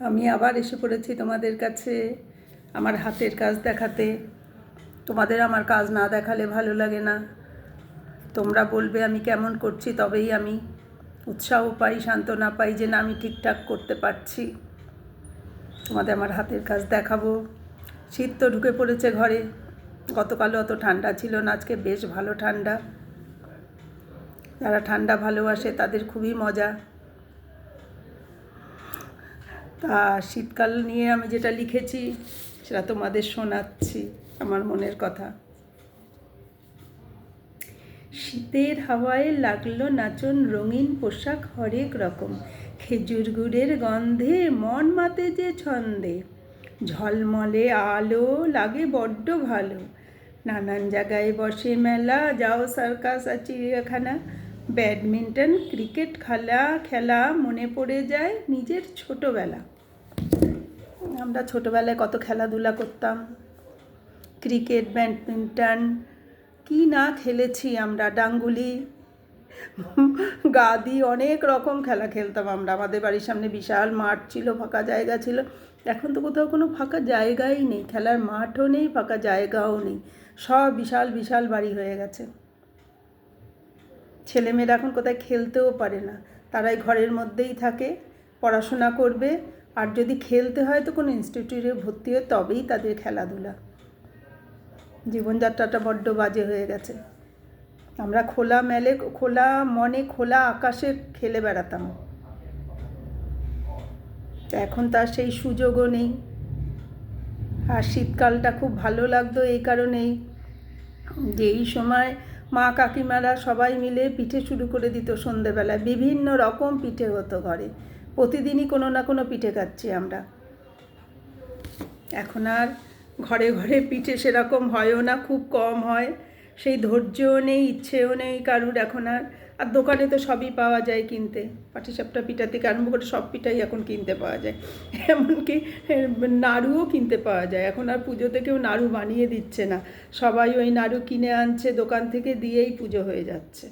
আমি আবার এসে পড়েছি তোমাদের কাছে আমার হাতের কাজ দেখাতে। তোমাদের আমার কাজ না দেখালে ভালো লাগে না। তোমরা বলবে আমি কেমন করছি, তবেই আমি উৎসাহ পাই, সান্ত্বনা পাই যে না, আমি ঠিকঠাক করতে পারছি। তোমাদের আমার হাতের কাজ দেখাবো। শীত তো ঢুকে পড়েছে ঘরে। গতকালও অত ঠান্ডা ছিল না, আজকে বেশ ভালো ঠান্ডা। যারা ঠান্ডা ভালোবাসে তাদের খুবই মজা। তা শীতকাল নিয়ে আমি যেটা লিখেছি সেটা তোমাদের শোনাচ্ছি, আমার মনের কথা। শীতের হাওয়ায় লাগলো নাচন, রঙিন পোশাক হরেক রকম, খেজুর গুড়ের গন্ধে মন মাতে যে ছন্দে, ঝলমলে আলো লাগে বড্ড ভালো, নানান জায়গায় বসে মেলা, যাও সার্কাস আর চিড়িয়াখানা, ব্যাডমিন্টন ক্রিকেট খেলা মনে পড়ে যায় নিজের ছোটোবেলা। আমরা ছোটোবেলায় কত খেলাধুলা করতাম, ক্রিকেট, ব্যাডমিন্টন, কি না খেলেছি আমরা, ডাঙ্গুলি, গাদি, অনেক রকম খেলা খেলতাম আমরা। আমাদের বাড়ির সামনে বিশাল মাঠ ছিল, ফাঁকা জায়গা ছিল। এখন তো কোথাও কোনো ফাঁকা জায়গাই নেই, খেলার মাঠও নেই, ফাঁকা জায়গাও নেই, সব বিশাল বিশাল বাড়ি হয়ে গেছে। ছেলেমেয়েরা এখন কোথায় খেলতেও পারে না, তারাই ঘরের মধ্যেই থাকে, পড়াশোনা করবে, আর যদি খেলতে হয় তো কোনো ইনস্টিটিউটে ভর্তি হয়, তবেই তাদের খেলাধুলা। জীবনযাত্রাটা বড্ড বাজে হয়ে গেছে। আমরা খোলা মনে খোলা আকাশে খেলে বেড়াতাম, এখন তার সেই সুযোগও নেই। আর শীতকালটা খুব ভালো লাগতো এই কারণেই যে এই সময় মা কাকিমারা সবাই মিলে পিঠে শুরু করে দিত সন্ধেবেলায়। বিভিন্ন রকম পিঠে হতো ঘরে, প্রতিদিনই কোনো না কোনো পিঠে খাচ্ছি আমরা। এখন আর ঘরে ঘরে পিঠে সেরকম হয়ও না, খুব কম হয়। সেই ধৈর্যও নেই, ইচ্ছেও নেই কারুর এখন আর। আর দোকানে তো সবই পাওয়া যায় কিনতে, পাটিসাপটা পিঠা থেকে আরম্ভ করে সব পিঠাই এখন কিনতে পাওয়া যায়। এমনকি নাড়ুও কিনতে পাওয়া যায়। এখন আর পুজোতে কেউ নাড়ু বানিয়ে দিচ্ছে না, সবাই ওই নাড়ু কিনে আনছে দোকান থেকে, দিয়েই পুজো হয়ে যাচ্ছে।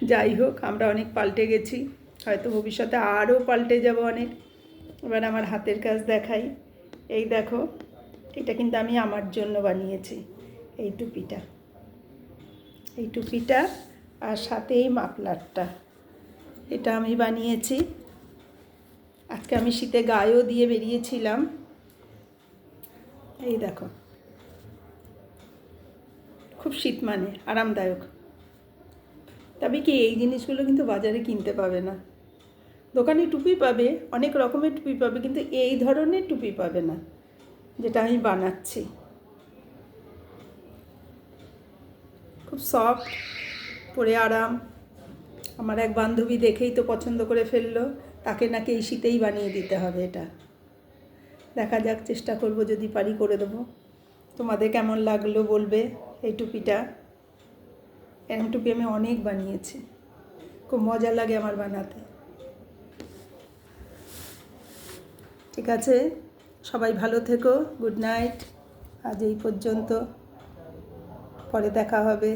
যাই হোক, আমরা অনেক পাল্টে গেছি, হয়তো ভবিষ্যতে আরও পাল্টে যাব অনেক। এবার আমার হাতের কাজ দেখাই। এই দেখো, এটা কিন্তু আমি আমার জন্য বানিয়েছি, এই টুপিটা আর সাথে এই মাফলারটা, এটা আমি বানিয়েছি। আজকে আমি শীতে গায়েও দিয়ে বেরিয়েছিলাম। এই দেখো, খুব শীত মানে আরামদায়ক। তবে কি এই জিনিসগুলো কিন্তু বাজারে কিনতে পাবে না। দোকানে টুপি পাবে, অনেক রকমের টুপি পাবে, কিন্তু এই ধরনের টুপি পাবে না যেটা আমি বানাচ্ছি। খুব সফট, পরে আরাম। আমার এক বান্ধবী দেখেই তো পছন্দ করে ফেললো, তাকে নাকি এই শীতেই বানিয়ে দিতে হবে এটা। দেখা যাক, চেষ্টা করব, যদি পারি করে দেবো। তোমাদের কেমন লাগলো বলবে এই টুপিটা। এরকম টুপি আমি অনেক বানিয়েছি, খুব মজা লাগে আমার বানাতে। ঠিক আছে, সবাই ভালো থেকো, গুড নাইট। আজ এই পর্যন্ত, পরে দেখা হবে।